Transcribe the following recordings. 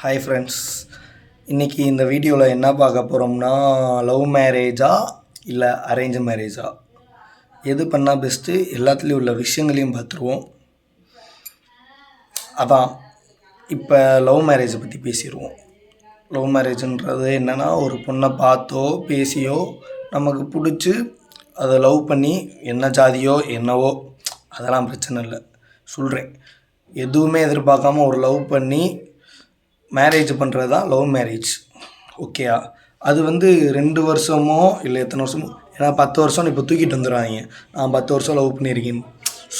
Hi friends, இன்றைக்கி இந்த வீடியோவில் என்ன பார்க்க போகிறோம்னா, லவ் மேரேஜா இல்லை அரேஞ்ச் மேரேஜா, எது பண்ணால் பெஸ்ட்டு, எல்லாத்துலேயும் உள்ள விஷயங்களையும் பார்த்துருவோம். அதான் இப்போ லவ் மேரேஜை பற்றி பேசிடுவோம். லவ் மேரேஜுன்றது என்னென்னா, ஒரு பொண்ணை பார்த்தோ பேசியோ நமக்கு பிடிச்சி அதை லவ் பண்ணி, என்ன ஜாதியோ என்னவோ அதெல்லாம் பிரச்சனை இல்லை, சொல்கிறேன். எதுவுமே எதிர்பார்க்காம ஒரு லவ் பண்ணி மேரேஜ் பண்ணுறது தான் லவ் மேரேஜ். ஓகேயா? அது 2 வருஷமோ இல்லை எத்தனை வருஷமோ, ஏன்னா 10 வருஷம் இப்போ தூக்கிட்டு வந்துடுவாங்க. நான் 10 வருஷம் லவ் பண்ணியிருக்கேன்னு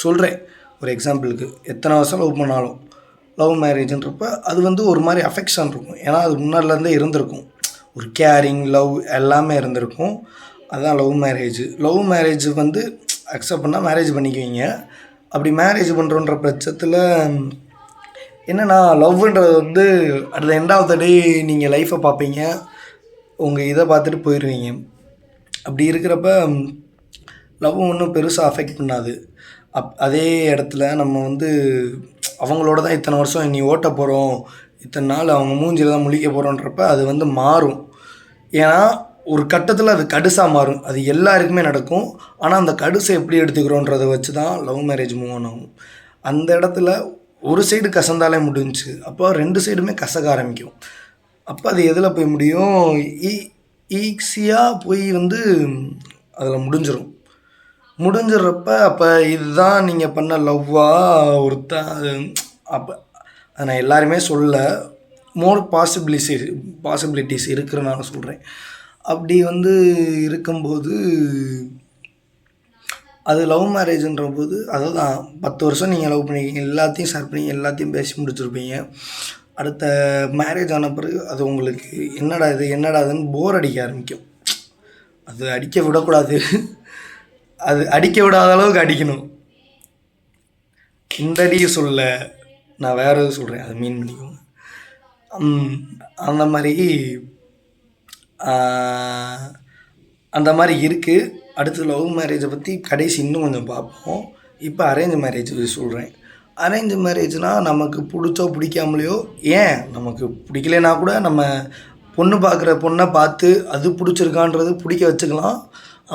சொல்கிறேன் ஒரு எக்ஸாம்பிளுக்கு. எத்தனை வருஷம் லவ் பண்ணாலும் லவ் மேரேஜுன்றப்ப அது ஒரு மாதிரி அஃபெக்ஷன் இருக்கும். ஏன்னா அது முன்னாடிலேருந்தே இருந்திருக்கும், ஒரு கேரிங் லவ் எல்லாமே இருந்திருக்கும். அதுதான் love marriage. Love marriage accept பண்ணால் மேரேஜ் பண்ணிக்குவீங்க. அப்படி மேரேஜ் பண்ணுறோன்ற பட்சத்தில் என்னென்னா, லவ்ன்றது at the end of the day நீங்கள் லைஃப்பை பார்ப்பீங்க, உங்கள் இதை பார்த்துட்டு போயிடுவீங்க. அப்படி இருக்கிறப்ப லவ் ஒன்றும் பெருசாக அஃபெக்ட் பண்ணாது. அதே இடத்துல நம்ம அவங்களோட தான் இத்தனை வருஷம் நீ ஓட்ட போகிறோம், இத்தனை நாள் அவங்க மூஞ்சில் தான் முழிக்க போகிறோன்றப்ப அது மாறும். ஏன்னா ஒரு கட்டத்தில் அது கடுசாக மாறும். அது எல்லாருக்குமே நடக்கும். ஆனால் அந்த கடுசை எப்படி எடுத்துக்கிறோன்றதை வச்சு தான் லவ் மேரேஜ் மூவ் ஆகும். அந்த இடத்துல ஒரு சைடு கசந்தாலே முடிஞ்சு, அப்போ 2 சைடுமே கசக்க ஆரம்பிக்கும். அப்போ அது எதில் போய் முடியும்? ஈஸியாக போய் அதில் முடிஞ்சிடுறப்ப அப்போ இதுதான் நீங்கள் பண்ண லவ்வா அப்போ அதை நான் எல்லாருமே சொல்ல, மோர் பாசிபிலிட்டிஸ் இருக்கிறனால சொல்கிறேன். அப்படி இருக்கும்போது அது லவ் மேரேஜுன்ற போது அதுதான் 10 வருஷம் நீங்கள் லவ் பண்ணிக்கிங்க, எல்லாத்தையும் ஷேர் பண்ணி எல்லாத்தையும் பேசி முடிச்சிருப்பீங்க. அடுத்த மேரேஜ் ஆன பிறகு அது உங்களுக்கு என்னடாதுன்னு போர் அடிக்க ஆரம்பிக்கும். அது அடிக்க விடக்கூடாது, அது அடிக்க விடாத அளவுக்கு அடிக்கணும். இந்த அடி சொல்ல, நான் வேறு எதுவும் சொல்கிறேன், அதை மீன் பண்ணிக்கோங்க. அந்த மாதிரி இருக்குது. அடுத்து லவ் மேரேஜை பற்றி கடைசி இன்னும் கொஞ்சம் பார்ப்போம். இப்போ அரேஞ்ச் மேரேஜ் சொல்கிறேன். அரேஞ்ச் மேரேஜ்னால் நமக்கு பிடிச்சோ பிடிக்காமலையோ, ஏன் நமக்கு பிடிக்கலனா கூட நம்ம பார்க்குற பொண்ணை பார்த்து அது பிடிச்சிருக்கான்றது பிடிக்க வச்சுக்கலாம்.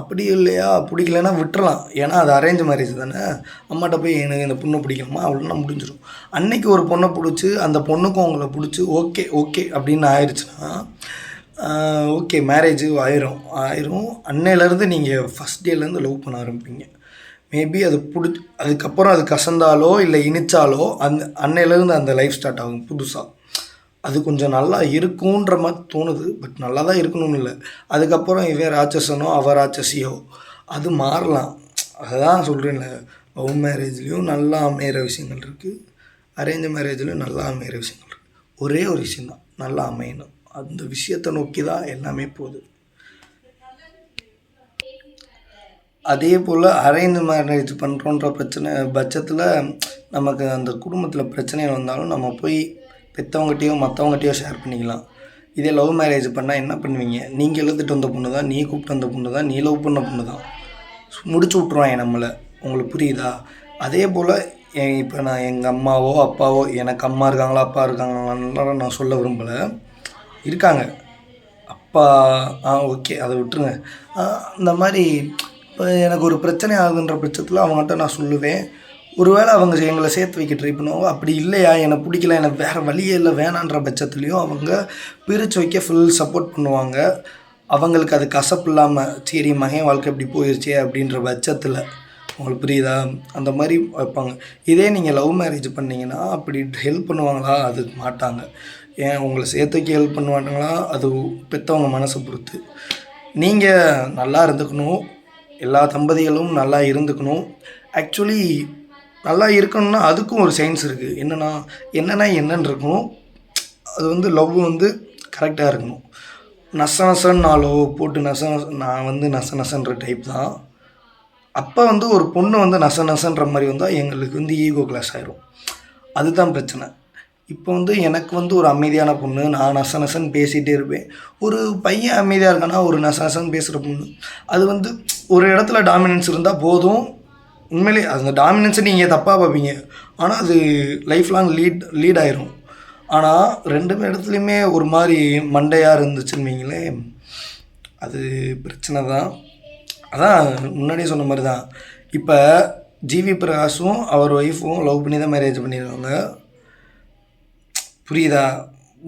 அப்படி இல்லையா, பிடிக்கலன்னா விட்டுறலாம். ஏன்னா அது அரேஞ்ச் மேரேஜ் தானே. அம்மாட்ட போய் எனக்கு இந்த பொண்ணை பிடிக்கலாமா அப்படின்னா முடிஞ்சிடும். அன்றைக்கி ஒரு பொண்ணை பிடிச்சி அந்த பொண்ணுக்கும் அவங்கள பிடிச்சி ஓகே அப்படின்னு ஆயிடுச்சுன்னா ஓகே, மேரேஜ் ஆயிரும். அன்னையிலேருந்து நீங்கள் ஃபஸ்ட் டேலேருந்து லவ் பண்ண ஆரம்பிப்பீங்க. மேபி அது அதுக்கப்புறம் அது கசந்தாலோ இல்லை இனிச்சாலோ அன்னையிலேருந்து அந்த லைஃப் ஸ்டார்ட் ஆகும் புதுசாக. அது கொஞ்சம் நல்லா இருக்குன்ற மாதிரி தோணுது, பட் நல்லா தான் இருக்கணும்னு இல்லை. அதுக்கப்புறம் இவன் ராட்சசனோ அவ ராட்சசியோ அது மாறலாம். அதுதான் சொல்கிறேன்ல, லவ் மேரேஜ்லேயும் நல்லா அமையிற விஷயங்கள் இருக்குது, அரேஞ்ச் மேரேஜ்லேயும் நல்லா அமையிற விஷயங்கள் இருக்குது. ஒரே ஒரு விஷயந்தான், நல்லா அமையணும். அந்த விஷயத்தை நோக்கி தான் எல்லாமே போகுது. அதே போல் அரேஞ்ச் மேரேஜ் பண்ணுறோன்ற பட்சத்தில் நமக்கு அந்த குடும்பத்தில் பிரச்சனைகள் வந்தாலும் நம்ம போய் பெற்றவங்ககிட்டையோ மற்றவங்ககிட்டையோ ஷேர் பண்ணிக்கலாம். இதே லவ் மேரேஜ் பண்ணால் என்ன பண்ணுவீங்க? நீங்கள் எழுதிட்டு வந்த பொண்ணு தான், நீ கூப்பிட்டு வந்த பொண்ணு தான், நீ லவ் பண்ண பொண்ணு தான், முடிச்சு விட்ருவாங்க நம்மளை. உங்களுக்கு புரியுதா? அதே போல் இப்போ நான் எங்கள் அம்மாவோ அப்பாவோ, எனக்கு அம்மா இருக்காங்களா அப்பா இருக்காங்களான்னு நான் சொல்ல விரும்பலை, இருக்காங்க அப்பா, ஓகே அதை விட்டுருங்க. இந்த மாதிரி இப்போ எனக்கு ஒரு பிரச்சனை ஆகுதுன்ற பட்சத்தில் அவங்ககிட்ட நான் சொல்லுவேன். ஒருவேளை அவங்க எங்களை சேர்த்து வைக்க ட்ரை பண்ணுவாங்க. அப்படி இல்லையா, எனக்கு பிடிக்கல, எனக்கு வேறு வழியே இல்லை வேணான்ற பட்சத்துலேயும் அவங்க பிரித்து வைக்க ஃபுல் சப்போர்ட் பண்ணுவாங்க. அவங்களுக்கு அது கசப்பு இல்லாமல், சரி மகன் வாழ்க்கை இப்படி போயிடுச்சே அப்படின்ற பட்சத்தில், உங்களுக்கு புரியுதா, அந்த மாதிரி வைப்பாங்க. இதே நீங்கள் லவ் மேரேஜ் பண்ணிங்கன்னா அப்படி ஹெல்ப் பண்ணுவாங்களா? அது மாட்டாங்க. ஏன் உங்களை சேர்த்துக்கு ஹெல்ப் பண்ணுவாங்களா? அது பெற்றவங்க மனசை பொறுத்து. நீங்கள் நல்லா இருந்துக்கணும், எல்லா தம்பதிகளும் நல்லா இருந்துக்கணும். ஆக்சுவலி நல்லா இருக்கணும்னா அதுக்கும் ஒரு சயின்ஸ் இருக்குது. என்னென்னு இருக்கணும். அது லவ் கரெக்டாக இருக்கணும். நசனசன்னாலோ போட்டு நான் நசனசன்ற டைப் தான். அப்போ ஒரு பொண்ணு நசனசன்ற மாதிரி வந்தால் எங்களுக்கு ஈகோ கிளாஸ் ஆயிரும். அதுதான் பிரச்சனை. இப்போ எனக்கு ஒரு அமைதியான பொண்ணு, நான் நசனசன் பேசிகிட்டே இருப்பேன். ஒரு பையன் அமைதியாக இருக்கானா, ஒரு நசனசன் பேசுகிற பொண்ணு, அது ஒரு இடத்துல டாமினன்ஸ் இருந்தால் போதும். உண்மையிலே அந்த டாமினன்ஸை நீங்கள் தப்பாக பார்ப்பீங்க, ஆனால் அது லைஃப் லாங் லீட் ஆயிரும். ஆனால் 2 இடத்துலையுமே ஒரு மாதிரி மண்டையாக இருந்துச்சுன்னு வைங்களேன், அது பிரச்சனை தான். அதான் முன்னாடியே சொன்ன மாதிரி தான். இப்போ ஜிவி பிரகாஷும் அவர் ஒய்ஃபும் லவ் பண்ணி தான் மேரேஜ் பண்ணியிருக்காங்க. புரியுதா?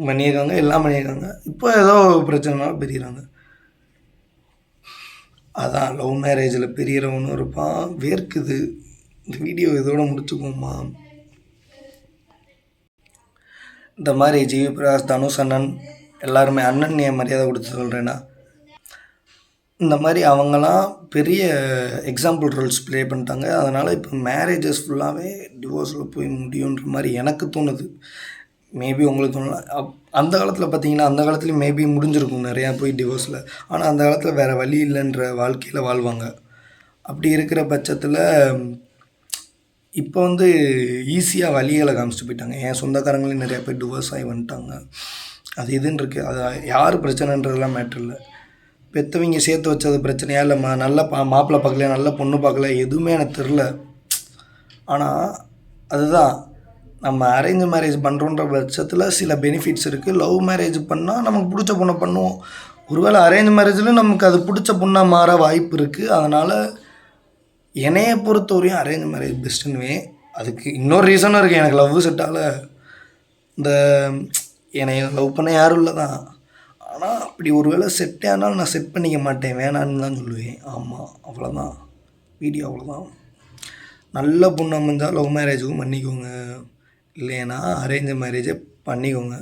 பண்ணியிருக்காங்க, எல்லாம் பண்ணியிருக்காங்க. இப்போ ஏதோ பிரச்சனைனால பிரிகிறாங்க. அதான் லவ் மேரேஜில் பிரிகிறவனும் இருப்பான். வேர்க்குது. இந்த வீடியோ இதோட முடிச்சுக்குவோமா? இந்த மாதிரி ஜிவி பிரகாஷ், தனுஷ் அண்ணன் எல்லாருமே, அண்ணன் ஏன் மரியாதை கொடுத்து சொல்கிறேன்னா, இந்த மாதிரி அவங்களாம் பெரிய எக்ஸாம்பிள் ரோல்ஸ் ப்ளே பண்ணிட்டாங்க. அதனால் இப்போ மேரேஜஸ் ஃபுல்லாகவே டிவோர்ஸில் போய் முடியுன்ற மாதிரி எனக்கு தோணுது. மேபி உங்களுக்கு தோணலாம். அந்த காலத்தில் பார்த்தீங்கன்னா, அந்த காலத்துலேயும் மேபி முடிஞ்சிருக்கும் நிறையா போய் டிவோர்ஸில். ஆனால் அந்த காலத்தில் வேறு வழி இல்லைன்ற வாழ்க்கையில் வாழ்வாங்க. அப்படி இருக்கிற பட்சத்தில் இப்போ வந்து ஈஸியாக வழிகளை காமிச்சிட்டு போயிட்டாங்க. என் சொந்தக்காரங்களையும் நிறையா பேர் டிவோர்ஸ் ஆகி வந்துட்டாங்க. அது இதுன்னு இருக்குது. அது யார் பிரச்சனைன்றதெல்லாம் மேட்ரு இல்லை. பெற்றவங்க சேர்த்து வச்சது பிரச்சனையா இல்லை, நல்ல மாப்பிள்ளை பார்க்கல, நல்ல பொண்ணு பார்க்கல, எதுவுமே எனக்கு தெரில. ஆனால் அதுதான், நம்ம அரேஞ்ச் மேரேஜ் பண்ணுறோன்ற பட்சத்தில் சில பெனிஃபிட்ஸ் இருக்குது. லவ் மேரேஜ் பண்ணால் நமக்கு பிடிச்ச பொண்ணை பண்ணுவோம். ஒருவேளை அரேஞ்ச் மேரேஜில் நமக்கு அது பிடிச்ச பொண்ணாக மாற வாய்ப்பு இருக்குது. அதனால் என்னையை பொறுத்தவரையும் அரேஞ்ச் மேரேஜ் பெஸ்ட்டுன்னுவேன். அதுக்கு இன்னொரு ரீசனும் இருக்குது. எனக்கு லவ் செட்டால் இந்த என்னை லவ் பண்ண யாரும் இல்லை தான். ஆனால் அப்படி ஒரு வேளை செட்டே ஆனாலும் நான் செட் பண்ணிக்க மாட்டேன், வேணான்னு தான் சொல்லுவேன். ஆமாம், அவ்வளோதான். வீடியோ அவ்வளோதான். நல்ல பொண்ணு அமைஞ்சால் லவ் மேரேஜுக்கும் பண்ணிக்கோங்க, இல்லைன்னா அரேஞ்ச் மேரேஜே பண்ணிக்கோங்க.